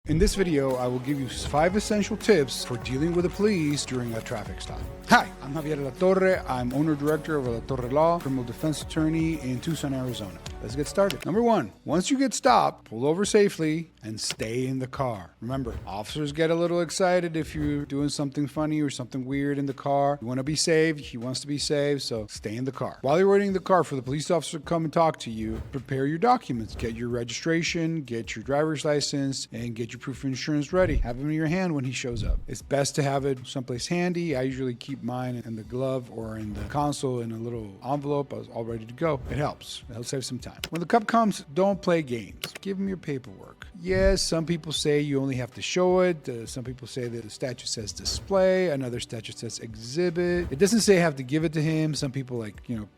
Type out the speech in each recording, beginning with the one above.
In this video, I will give you 5 essential tips for dealing with the police during a traffic stop. Hi, I'm Javier Alatorre. I'm owner-director of Alatorre Law, criminal defense attorney in Tucson, Arizona. Let's get started. Number 1, once you get stopped, pull over safely and stay in the car. Remember, officers get a little excited if you're doing something funny or something weird in the car. You want to be saved. He wants to be saved, so stay in the car. While you're waiting in the car for the police officer to come and talk to you, prepare your documents. Get your registration, get your driver's license, and get your proof of insurance ready. Have them in your hand when he shows up. It's best to have it someplace handy. I usually keep mine in the glove or in the console in a little envelope. I was all ready to go. It helps. It'll save some time. When the cop comes, don't play games. Give him your paperwork. Yes, some people say you only have to show it. Some people say that the statute says display. Another statute says exhibit. It doesn't say have to give it to him. Some people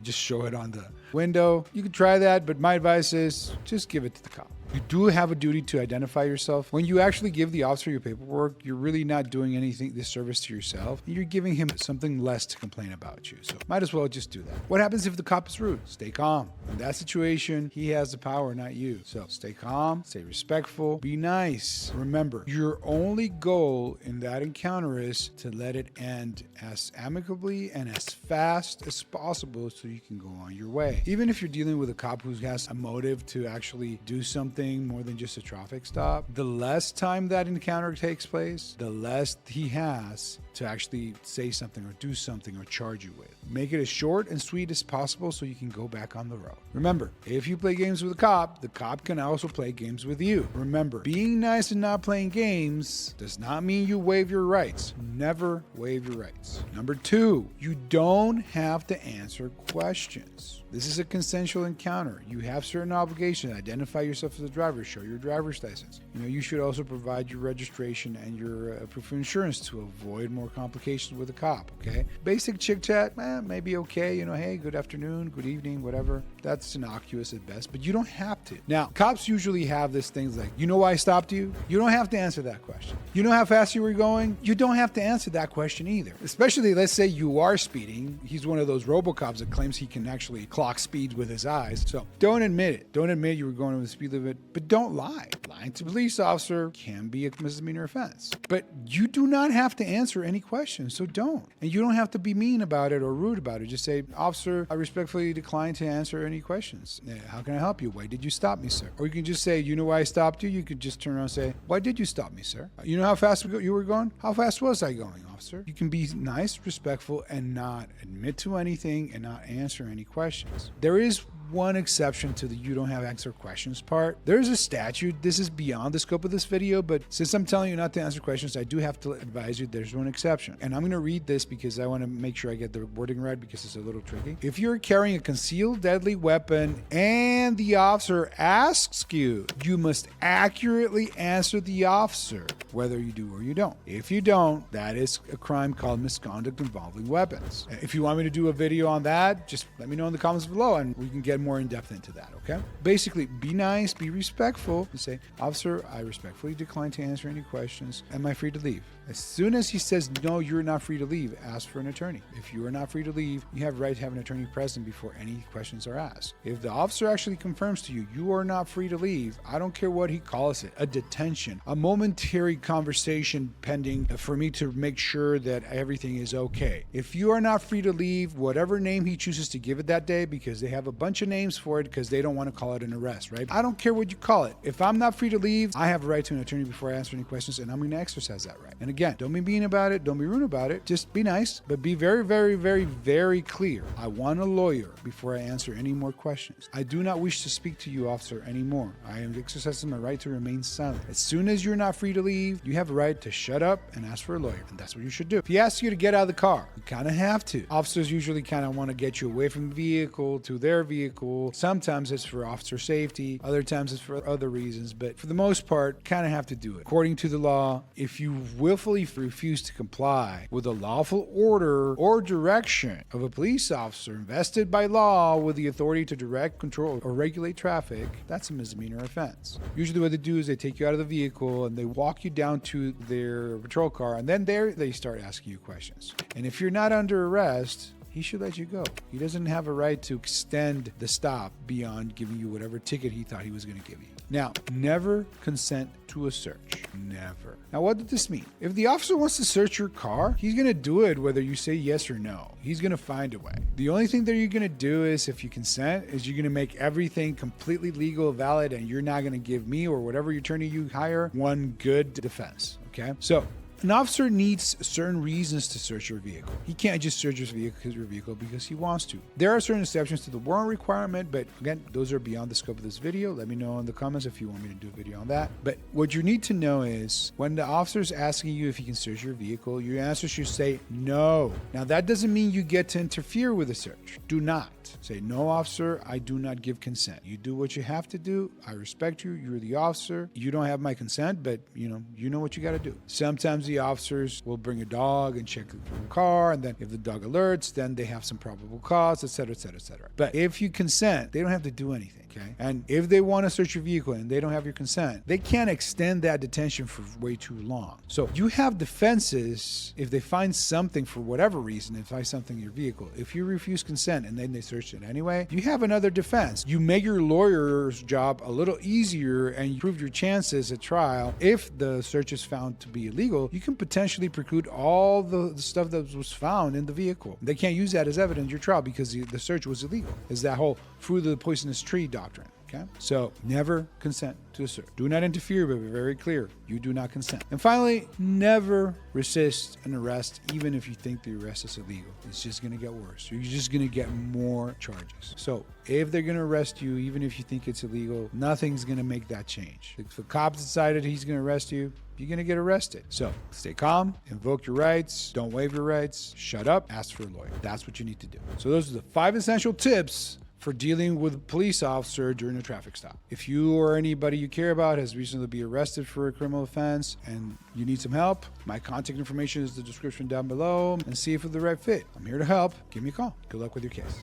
just show it on the window. You can try that, but my advice is just give it to the cop. You do have a duty to identify yourself. When you actually give the officer your paperwork, you're really not doing anything disservice to yourself. You're giving him something less to complain about you. So might as well just do that. What happens if the cop is rude? Stay calm. In that situation, he has the power, not you. So stay calm, stay respectful, be nice. Remember, your only goal in that encounter is to let it end as amicably and as fast as possible so you can go on your way. Even if you're dealing with a cop who has a motive to actually do something more than just a traffic stop, the less time that encounter takes place, the less he has to actually say something or do something or charge you with. Make it as short and sweet as possible so you can go back on the road. Remember, if you play games with the cop can also play games with you. Remember, being nice and not playing games does not mean you waive your rights. Never waive your rights. Number 2, you don't have to answer questions. This is a consensual encounter. You have certain obligations. Identify yourself as a driver. Show your driver's license. You should also provide your registration and your proof of insurance to avoid more complications with a cop, okay? Basic chit-chat, maybe okay. Hey, good afternoon, good evening, whatever. That's innocuous at best, but you don't have to. Now, cops usually have this things like, you know why I stopped you? You don't have to answer that question. You know how fast you were going? You don't have to answer that question either. Especially, let's say you are speeding. He's one of those RoboCops that claims he can actually clock speeds with his eyes. So don't admit it. Don't admit you were going over the speed limit, but don't lie. Lying to a police officer can be a misdemeanor offense. But you do not have to answer any questions, so don't. And you don't have to be mean about it or rude about it. Just say, officer, I respectfully decline to answer any questions. How can I help you? Why did you stop me, sir? Or you can just say, you know why I stopped you? You could just turn around and say, why did you stop me, sir? You know how fast you were going? How fast was I going, officer? You can be nice, respectful, and not admit to anything and not answer any questions. There is one exception to the you don't have answer questions part. There's a statute. This is beyond the scope of this video, but since I'm telling you not to answer questions, I do have to advise you there's one exception. And I'm going to read this because I want to make sure I get the wording right because it's a little tricky. If you're carrying a concealed deadly weapon and the officer asks you, you must accurately answer the officer, whether you do or you don't. If you don't, that is a crime called misconduct involving weapons. If you want me to do a video on that, just let me know in the comments below and we can get more in depth into that, okay? Basically, be nice, be respectful, and say, officer, I respectfully decline to answer any questions. Am I free to leave? As soon as he says, no, you're not free to leave, ask for an attorney. If you are not free to leave, you have the right to have an attorney present before any questions are asked. If the officer actually confirms to you, you are not free to leave, I don't care what he calls it, a detention, a momentary conversation pending for me to make sure that everything is okay. If you are not free to leave, whatever name he chooses to give it that day, because they have a bunch of names for it because they don't want to call it an arrest, right? I don't care what you call it. If I'm not free to leave, I have a right to an attorney before I answer any questions, and I'm going to exercise that right. And again, don't be mean about it. Don't be rude about it. Just be nice, but be very, very, very, very clear. I want a lawyer before I answer any more questions. I do not wish to speak to you, officer, anymore. I am exercising my right to remain silent. As soon as you're not free to leave, you have a right to shut up and ask for a lawyer, and that's what you should do. If he asks you to get out of the car, you kind of have to. Officers usually kind of want to get you away from the vehicle to their vehicle. Sometimes it's for officer safety. Other times it's for other reasons. But for the most part, kind of have to do it. According to the law, if you willfully refuse to comply with a lawful order or direction of a police officer invested by law with the authority to direct, control, or regulate traffic, that's a misdemeanor offense. Usually what they do is they take you out of the vehicle and they walk you down to their patrol car, and then there they start asking you questions. And if you're not under arrest, he should let you go. He doesn't have a right to extend the stop beyond giving you whatever ticket he thought he was going to give you. Now, never consent to a search. Never. Now, what did this mean? If the officer wants to search your car, he's going to do it whether you say yes or no. He's going to find a way. The only thing that you're going to do is, if you consent, is you're going to make everything completely legal, valid, and you're not going to give me or whatever attorney you hire one good defense. Okay? So, an officer needs certain reasons to search your vehicle. He can't just search your vehicle because he wants to. There are certain exceptions to the warrant requirement, but again, those are beyond the scope of this video. Let me know in the comments if you want me to do a video on that. But what you need to know is, when the officer is asking you if he can search your vehicle, your answer should say no. Now, that doesn't mean you get to interfere with the search. Do not. Say, no, officer, I do not give consent. You do what you have to do. I respect you. You're the officer. You don't have my consent, but you know what you got to do. Sometimes the officers will bring a dog and check the car, and then if the dog alerts, then they have some probable cause, etc., etc., etc. But if you consent, they don't have to do anything. Okay? And if they want to search your vehicle and they don't have your consent, they can't extend that detention for way too long. So you have defenses if they find something for whatever reason, they find something in your vehicle. If you refuse consent and then they search it anyway, you have another defense. You make your lawyer's job a little easier and you improve your chances at trial. If the search is found to be illegal, you can potentially preclude all the stuff that was found in the vehicle. They can't use that as evidence in your trial because the search was illegal. It's that whole fruit of the poisonous tree doctrine. Okay? So never consent to a search. Do not interfere, but be very clear. You do not consent. And finally, never resist an arrest, even if you think the arrest is illegal. It's just going to get worse. You're just going to get more charges. So if they're going to arrest you, even if you think it's illegal, nothing's going to make that change. If a cop decided he's going to arrest you, you're going to get arrested. So stay calm, invoke your rights, don't waive your rights, shut up, ask for a lawyer. That's what you need to do. So those are the 5 essential tips for dealing with a police officer during a traffic stop. If you or anybody you care about has recently been arrested for a criminal offense and you need some help, my contact information is in the description down below, and see if it's the right fit. I'm here to help. Give me a call. Good luck with your case.